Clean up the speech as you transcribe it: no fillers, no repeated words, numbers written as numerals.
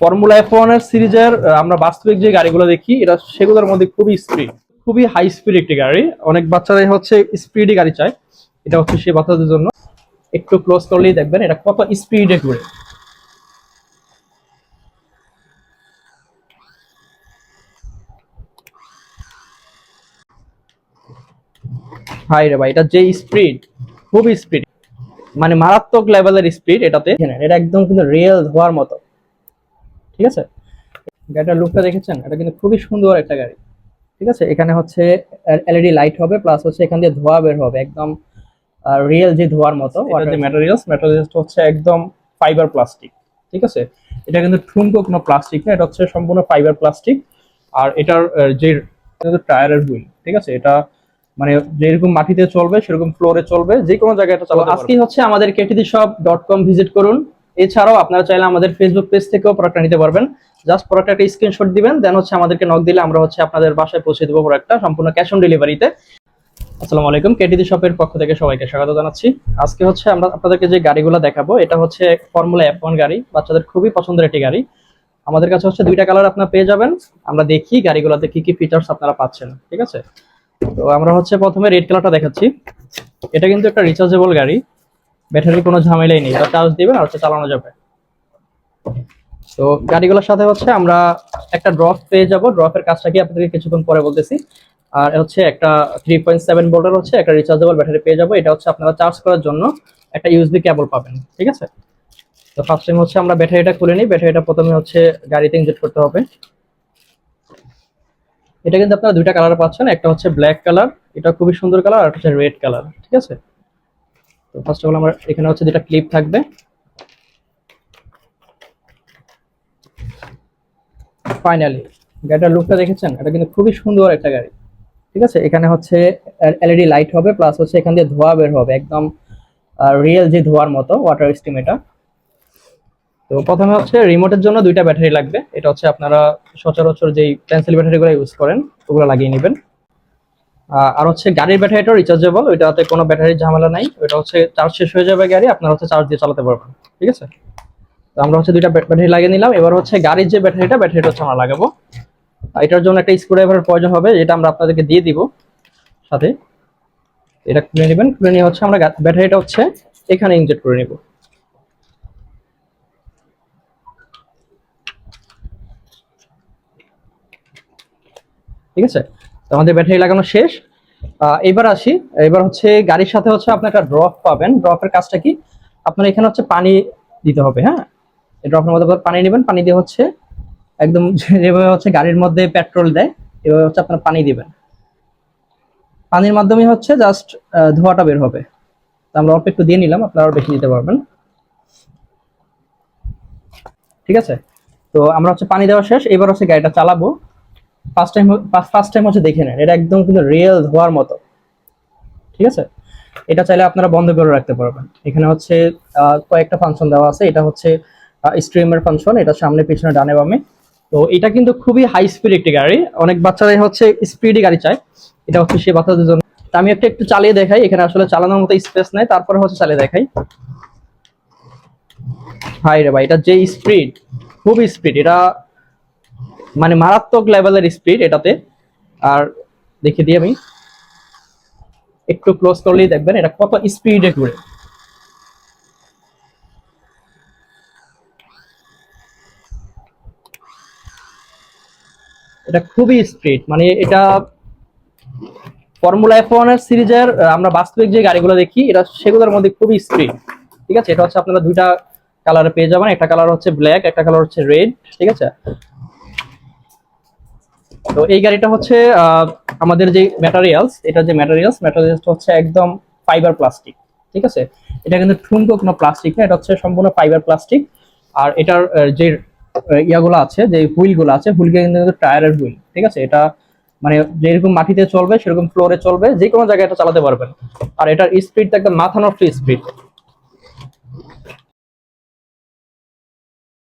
Formula F1 এর সিরিজের আমরা বাস্তবিক যে গাড়িগুলো দেখি এটা সেগুলোর মধ্যে খুবই হাই স্পিড একটি গাড়ি। অনেক বাচ্চারাই হচ্ছে স্পিডি গাড়ি চায়, এটা হচ্ছে সেই বাচ্চাদের জন্য। একটু ক্লোজ করলেই দেখবেন এটা কত স্পিডে ঘুরে। হাই রে ভাই, এটা যে স্পিড, খুবই স্পিড, মানে মারাত্মক লেভেলের স্পিড এটাতে। এটা একদম কিন্তু রিয়েল ধোয়ার মতো, ঠিক আছে। গাড়িটার লুকটা দেখেছেন, এটা কিন্তু খুবই সুন্দর একটা গাড়ি, ঠিক আছে। এখানে হচ্ছে এলইডি লাইট হবে, প্লাস হচ্ছে এখান দিয়ে ধোয়া বের হবে একদম রিয়েল যে ধোয়ার মতো। এটা যে ম্যাটেরিয়ালস হচ্ছে একদম ফাইবার প্লাস্টিক, ঠিক আছে। এটা কিন্তু ঠুনকো কোনো প্লাস্টিক না, এটা হচ্ছে সম্পূর্ণ ফাইবার প্লাস্টিক। আর এটার যে টায়ারের হুইল, ঠিক আছে, এটা মানে যেরকম মাটিতে চলবে সেরকম ফ্লোরে চলবে, যে কোনো জায়গায় এটা চালাতে পারবে। আজকেই হচ্ছে আমাদের ktdshop.com ভিজিট করুন। এছাড়াও আপনারা চাইলে আমাদের ফেসবুক পেজ থেকেও প্রোডাক্টটা নিতে পারবেন। জাস্ট প্রোডাক্ট একটা স্ক্রিনশট দিবেন, দেন হচ্ছে আমাদেরকে নক দিলে আমরা হচ্ছে আপনাদের বাসায় পৌঁছে দেবো প্রোডাক্টটা সম্পূর্ণ ক্যাশ অন ডেলিভারিতে। আসসালামু আলাইকুম, কেটিডি শপের পক্ষ থেকে সবাইকে স্বাগত জানাচ্ছি। আজকে হচ্ছে আমরা আপনাদেরকে যে গাড়িগুলো দেখাবো এটা হচ্ছে ফর্মুলা F1 গাড়ি, বাচ্চাদের খুবই পছন্দের একটি গাড়ি। আমাদের কাছে হচ্ছে দুইটা কালার আপনারা পেয়ে যাবেন। আমরা দেখি গাড়িগুলোতে কি কি ফিচার্স আপনারা পাচ্ছেন, ঠিক আছে। তো আমরা হচ্ছে প্রথমে রেড কালারটা দেখাচ্ছি। এটা কিন্তু একটা রিচার্জেবল গাড়ি, ব্যাটারির কোনো ঝামেলাই নেই, এটা চার্জ দিবেন আর হচ্ছে চালানো যাবে। তো গাড়িগুলোর সাথে হচ্ছে আমরা একটা ড্রপ পেয়ে যাব। ড্রপের কাজটা কি আপনাদেরকে কিছুক্ষণ পরে বলতেছি। আর হচ্ছে একটা 3.7 ভোল্টের হচ্ছে একটা রিচার্জেবল ব্যাটারি পেয়ে যাবো। এটা হচ্ছে আপনারা চার্জ করার জন্য একটা ইউএসবি কেবল পাবেন, ঠিক আছে। তো ফার্স্ট টাইম হচ্ছে আমরা ব্যাটারিটা খুলে নিই। ব্যাটারিটা প্রথমে হচ্ছে গাড়িতে ইনজেক্ট করতে হবে। এটা কিন্তু আপনারা দুইটা কালার পাচ্ছেন, একটা হচ্ছে ব্ল্যাক কালার, এটা খুবই সুন্দর কালার, আর হচ্ছে রেড কালার, ঠিক আছে। তো ফার্স্ট অফ অল আমরা এখানে হচ্ছে দুটা ক্লিপ থাকবে। ফাইনালি গাড়িটার লুকটা দেখেছেন, এটা কিন্তু খুবই সুন্দর একটা গাড়ি, ঠিক আছে। এখানে হচ্ছে এলইডি লাইট হবে, প্লাস হচ্ছে এখান দিয়ে ধোয়া বের হবে একদম রিয়েল যে ধোয়ার মতো, ওয়াটার স্টিম এটা। তো প্রথমে হচ্ছে রিমোটের জন্য দুইটা ব্যাটারি লাগবে। এটা হচ্ছে আপনারা সচরাচর যেই পেন্সিল ব্যাটারিগুলো ইউজ করেন ওগুলো লাগিয়ে নেবেন। আর হচ্ছে গাড়ির ব্যাটারিটা রিচার্জেবল, ওইটাতে কোনো ব্যাটারির ঝামেলা নাই। ওইটা হচ্ছে চার্জ শেষ হয়ে যাবে গাড়ি, আপনারা হচ্ছে চার্জ দিয়ে চালাতে পারবেন, ঠিক আছে। তো আমরা হচ্ছে দুইটা ব্যাটারি লাগিয়ে নিলাম। এবার হচ্ছে গাড়ির যে ব্যাটারিটা হচ্ছে আমরা লাগাবো। এটার জন্য একটা স্ক্রুড্রাইভারের প্রয়োজন হবে, যেটা আমরা আপনাদেরকে দিয়ে দিব সাথে। এটা খুলে নেবেন, খুলে নিয়ে হচ্ছে আমরা ব্যাটারিটা হচ্ছে এখানে ইনজেক্ট করে নেব। ঠিক আছে, তো আমাদের ব্যাটারি লাগানো শেষ। এবার আসি, এবার হচ্ছে গাড়ির সাথে হচ্ছে আপনি একটা ড্রপ পাবেন। ড্রপের কাজটা কি, আপনার এখানে হচ্ছে পানি দিতে হবে। হ্যাঁ, এই ড্রপের মধ্যে পানি নেবেন, পানি দিয়ে হচ্ছে একদম যেভাবে হচ্ছে গাড়ির মধ্যে পেট্রোল দেয় এভাবে হচ্ছে আপনার পানি দিবেন। পানির মাধ্যমে হচ্ছে জাস্ট ধোঁয়াটা বের হবে। তো আমরা অল্প একটু দিয়ে নিলাম, আপনারা আরো বেশি দিতে পারবেন, ঠিক আছে। তো আমরা হচ্ছে পানি দেওয়া শেষ, এবার হচ্ছে গাড়িটা চালাবো। ফার্স্ট টাইম হচ্ছে দেখে নেন, এটা একদম কিন্তু রিয়েল ধোয়ার মতো, ঠিক আছে। এটা চাইলে আপনারা বন্ধ করে রাখতে পারবেন। এখানে হচ্ছে কয়েকটা ফাংশন দেওয়া আছে। এটা হচ্ছে স্ট্রিমের ফাংশন, এটা সামনে পিছনে ডানে বামে। তো এটা কিন্তু খুবই হাই স্পিড একটি গাড়ি, অনেক বাচ্চারাই হচ্ছে স্পিডি গাড়ি চায়, এটা হচ্ছে সেই বাচ্চাদের জন্য। তো আমি একটু চালিয়ে দেখাই, এখানে আসলে চালানোর মতো স্পেস নেই, তারপরে হচ্ছে চালিয়ে দেখাই। হাই রে ভাই, এটা যে স্পিড, খুবই স্পিড, এটা মানে মারাত্মক লেভেলের স্পিড এটাতে। আর দেখিয়ে দিই আমি, একটু ক্লোজ করলেই দেখবেন এটা কত স্পিডে ঘুরে। এটা খুবই স্পিড, মানে এটা ফর্মুলা F1 এর সিরিজের আমরা বাস্তবিক যে গাড়িগুলো দেখি এটা সেগুলোর মধ্যে খুবই স্পিড, ঠিক আছে। এটা হচ্ছে আপনারা দুইটা কালারে পেয়ে যাবেন, একটা কালার হচ্ছে ব্ল্যাক, একটা কালার হচ্ছে রেড, ঠিক আছে। তো এই গাড়িটা হচ্ছে আমাদের যে ম্যাটেরিয়ালস, এটা যে ম্যাটেরিয়ালসটা হচ্ছে একদম ফাইবার প্লাস্টিক, ঠিক আছে। এটা কিন্তু ঠুনকো কোনো প্লাস্টিক না, এটা হচ্ছে সম্পূর্ণ ফাইবার প্লাস্টিক। আর এটার যে ইয়াগুলো আছে, যে হুইলগুলো আছে, হুইলগুলো কিন্তু টায়ারের হুইল, ঠিক আছে। এটা মানে যেরকম মাটিতে চলবে সেরকম ফ্লোরে চলবে, যে কোনো জায়গায় এটা চালাতে পারবেন। আর এটার স্পিড একদম মাথা নষ্ট স্পিড,